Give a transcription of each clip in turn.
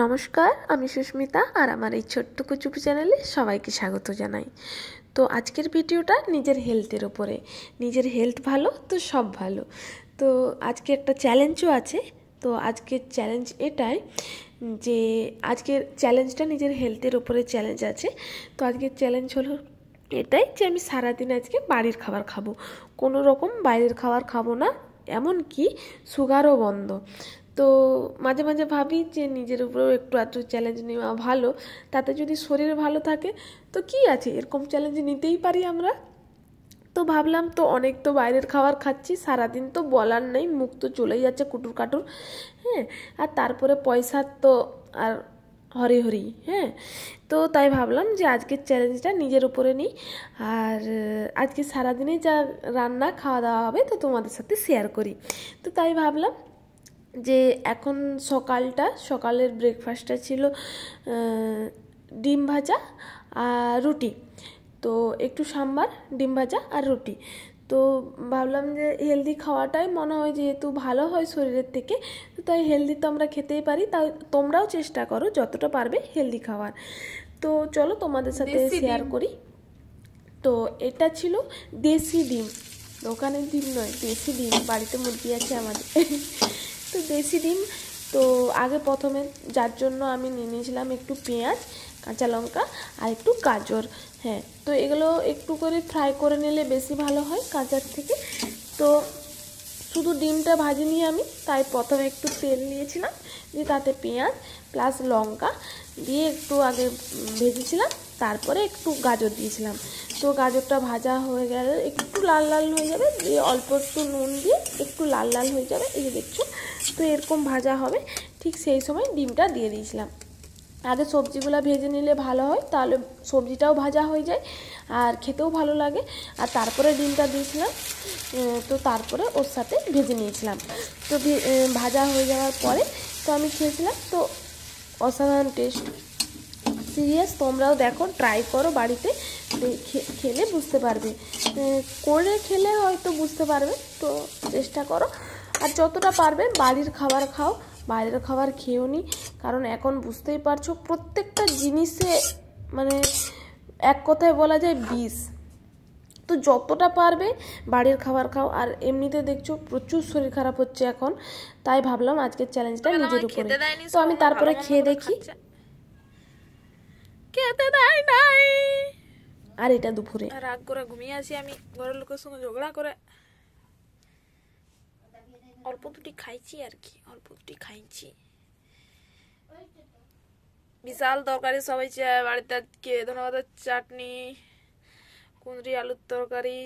নমস্কার, আমি সুস্মিতা আর আমার এই ছোট্ট কুচুপু চ্যানেলে সবাইকে স্বাগত জানাই। তো আজকের ভিডিওটা নিজের হেলথের ওপরে। নিজের হেলথ ভালো তো সব ভালো। তো আজকে একটা চ্যালেঞ্জও আছে। তো আজকের চ্যালেঞ্জ এটাই যে আজকের চ্যালেঞ্জটা নিজের হেলথের ওপরে চ্যালেঞ্জ আছে। তো আজকের চ্যালেঞ্জ হলো এটাই যে আমি সারাদিন আজকে বাড়ির খাবার খাবো, কোনো রকম বাইরের খাবার খাবো না, এমনকি সুগারও বন্ধ। তো মাঝে মাঝে ভাবি যে নিজের উপরেও একটু এত চ্যালেঞ্জ নেওয়া ভালো, তাতে যদি শরীর ভালো থাকে তো কি আছে, এরকম চ্যালেঞ্জ নিতেই পারি আমরা। তো ভাবলাম তো অনেক তো বাইরের খাবার খাচ্ছি সারাদিন, তো বলার নেই, মুখ তো চলেই যাচ্ছে কুটুর কাটুর। হ্যাঁ, আর তারপরে পয়সার তো আর হরি হরি। হ্যাঁ, তো তাই ভাবলাম যে আজকের চ্যালেঞ্জটা নিজের উপরে নিই, আর আজকে সারাদিনে যা রান্না খাওয়া দাওয়া হবে তো তোমাদের সাথে শেয়ার করি। তো তাই ভাবলাম যে এখন সকালের ব্রেকফাস্টটা ছিল ডিম ভাজা আর রুটি। তো একটু সাম্বার, ডিম ভাজা আর রুটি। তো ভাবলাম যে হেলদি খাওয়াটাই মনে হয় যেহেতু ভালো হয় শরীরের থেকে, তো তাই হেলদি তো আমরা খেতেই পারি। তাই তোমরাও চেষ্টা করো যতটা পারবে হেলদি খাওয়ার। তো চলো তোমাদের সাথে শেয়ার করি। তো এটা ছিল দেশি ডিম, দোকানের ডিম নয়, দেশি ডিম। বাড়িতে মুরগি আছে আমাদের। তো দেশি ডিম। তো আগে প্রথমে যার জন্য আমি নিয়ে নিয়েছিলাম একটু পেঁয়াজ, কাঁচা লঙ্কা আর একটু গাজর। হ্যাঁ, তো এগুলো একটু করে ফ্রাই করে নিলে বেশি ভালো হয় কাঁচার থেকে। তো শুধু ডিমটা ভাজিনি আমি, তাই প্রথমে একটু তেল নিয়েছিলাম, দিয়ে তাতে পেঁয়াজ প্লাস লঙ্কা দিয়ে একটু আগে ভেজেছিলাম, তারপরে একটু গাজর দিয়েছিলাম। তো গাজরটা ভাজা হয়ে গেলে একটু লাল লাল হয়ে যাবে, দিয়ে অল্প একটু নুন দিয়ে একটু লাল লাল হয়ে যাবে, এই যে দেখছো। তো এরকম ভাজা হবে, ঠিক সেই সময় ডিমটা দিয়ে দিয়েছিলাম। আগে সবজিগুলো ভেজে নিলে ভালো হয়, তাহলে সবজিটাও ভাজা হয়ে যায় আর খেতেও ভালো লাগে। আর তারপরে ডিমটা দিয়েছিলাম, তো তারপরে ওর সাথে ভেজে নিয়েছিলাম। তো ভাজা হয়ে যাওয়ার পরে তো আমি খেয়েছিলাম, তো অসাধারণ টেস্ট। সিরিয়াস, তোমরাও দেখো, ট্রাই করো বাড়িতে, খেলে বুঝতে পারবে। করে খেলে হয়তো বুঝতে পারবে, তো চেষ্টা করো। আর যতটা পারবে বাড়ির খাবার খাও, বাইরের খাবার খেয়েও নি। কারণ এখন বুঝতেই পারছো প্রত্যেকটা জিনিসে মানে এক কথায় বলা যায় বিষ। তো যতটা পারবে বাড়ির খাবার খাও। আর এমনিতে দেখছো প্রচুর শরীর খারাপ হচ্ছে এখন, তাই ভাবলাম আজকের চ্যালেঞ্জটা নিজের উপরে। তো আমি তারপরে খেয়ে দেখি, খেতে দেয় নাই। আর এটা দুপুরে রাগ করে ঘুমিয়ে আছি আমি, ঘরের লোকের সঙ্গে ঝগড়া করে অল্প দুটি খাইছি আর কি, অল্প দুটি খাইছি। বিশাল তরকারি সব হয়েছে বাড়িতে আজকে। ধন্যবাদের চাটনি, কুঁদরি আলুর তরকারি,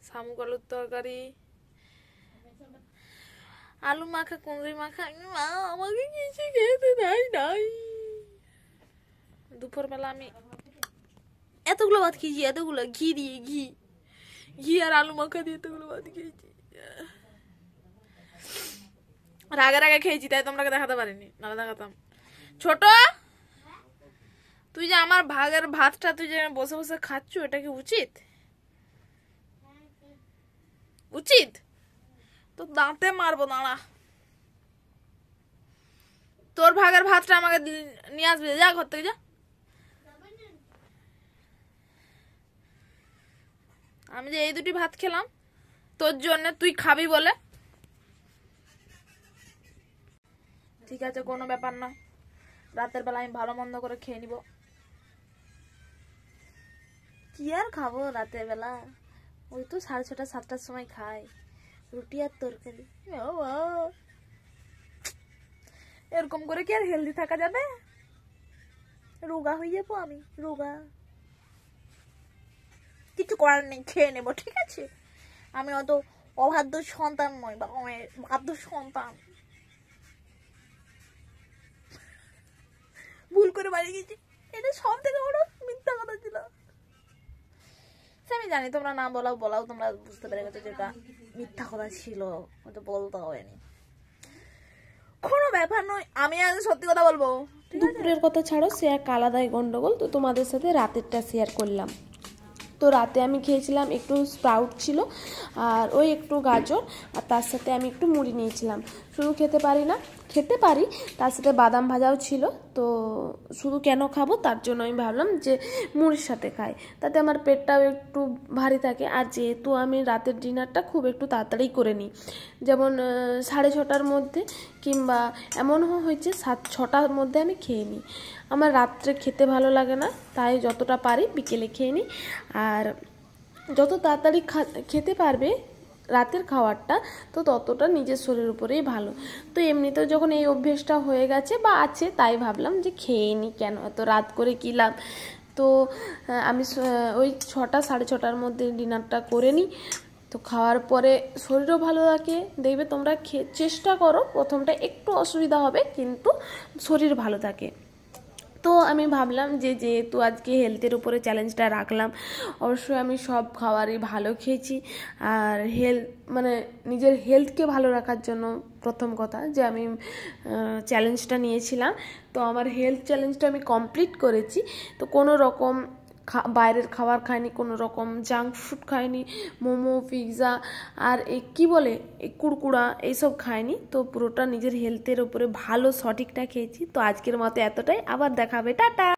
শামুক আলুর তরকারি, আলু মাখা, কুঁদরি মাখা। মা আমাকে কিছু খেতে দেয় নাই। দুপুরবেলা আমি এতগুলো ভাত খেয়েছি, এতগুলো ঘি দিয়ে, ঘি আর আলু মাখা দিয়ে এতগুলো ভাত খেয়েছি। রাগে রাগে খেয়েছি, তাই তোমরা দেখাতে পারিনি, নাহলে দেখাতাম। ছোট, তুই যে আমার ভাগের ভাতটা তুই যে বসে বসে খাচ্ছ, এটা কি উচিত? উচিত তো দাঁতে মারবো, দাঁড়া। তোর ভাগের ভাতটা আমাকে নিয়ে আসবে, যা ঘর থেকে যা। আমি যে এই দুটি ভাত খেলাম তোর জন্য, তুই খাবি বলে। ঠিক আছে, কোনো ব্যাপার না, রাতের বেলা আমি ভালো মন্দ করে খেয়ে নিব। কি আর খাবো রাতের বেলা, ওই তো 6:30 7টার সময় খাই, রুটি আর তরকারি। এরকম করে কি আর হেলদি থাকা যাবে? রোগা হয়ে যাবো আমি, রোগা। কিছু করার নেই, খেয়ে নেবো, ঠিক আছে। আমি অত অবাধ্য সন্তান নই, বা বাধ্য সন্তান। ভুল করে বাড়ি গেছি, এটা সব থেকে বড় মিথ্যা কথা ছিল। আমি জানি তোমরা না বলাও তোমরা বুঝতে পেরে গেছো যেটা মিথ্যা কথা ছিল, হয়তো বলতে হয়নি। কোনো ব্যাপার নয়, আমি আজ সত্যি কথা বলবো। দুপুরের কথা ছাড়ো, সে এক আলাদাই গন্ডগোল। তো তোমাদের সাথে রাতেরটা শেয়ার করলাম। তো রাতে আমি খেয়েছিলাম একটু স্প্রাউট ছিল আর ওই একটু গাজর, আর তার সাথে আমি একটু মুড়ি নিয়েছিলাম। শুধু খেতে পারি না, খেতে পারি, তার সাথে বাদাম ভাজাও ছিল। তো শুধু কেন খাবো, তার জন্য আমি ভাবলাম যে মুড়ির সাথে খাই, তাতে আমার পেটটাও একটু ভারী থাকে। আর যেহেতু আমি রাতের ডিনারটা খুব একটু তাড়াতাড়ি করে নিই, যেমন 6:30টার মধ্যে, কিংবা এমনও হয়েছে 7-6টার মধ্যে আমি খেয়ে নিই। আমার রাত্রে খেতে ভালো লাগে না, তাই যতটা পারি বিকেলে খেয়ে নিই। আর যত তাড়াতাড়ি খেতে পারবে রাতের খাবারটা, তো ততটা নিজের শরীরের উপরেই ভালো। তো এমনিতেও যখন এই অভ্যেসটা হয়ে গেছে বা আছে, তাই ভাবলাম যে খেয়ে নিই, কেন এত রাত করে কী লাভ। তো আমি ওই 6টা-6:30টার মধ্যে ডিনারটা করে নিই। তো খাওয়ার পরে শরীরও ভালো থাকে। দেখবে তোমরা চেষ্টা করো, প্রথমটা একটু অসুবিধা হবে, কিন্তু শরীর ভালো থাকে। তো আমি ভাবলাম যে যেহেতু আজকে হেলথের উপরে চ্যালেঞ্জটা রাখলাম, অবশ্যই আমি সব খাবারই ভালো খেয়েছি। আর মানে নিজের হেলথকে ভালো রাখার জন্য প্রথম কথা যে আমি চ্যালেঞ্জটা নিয়েছিলাম, তো আমার হেলথ চ্যালেঞ্জটা আমি কমপ্লিট করেছি। তো কোনো রকম বাইরের খাবার খাইনি, কোনো রকম জাঙ্ক ফুড খাইনি, মোমো, পিৎজা আর এই কী বলে এই কুড়কুড়া এইসব খাইনি। তো পুরোটা নিজের হেলথের উপরে ভালো সঠিকটা খেয়েছি। তো আজকের মতো এতটাই, আবার দেখা হবে, টাটা।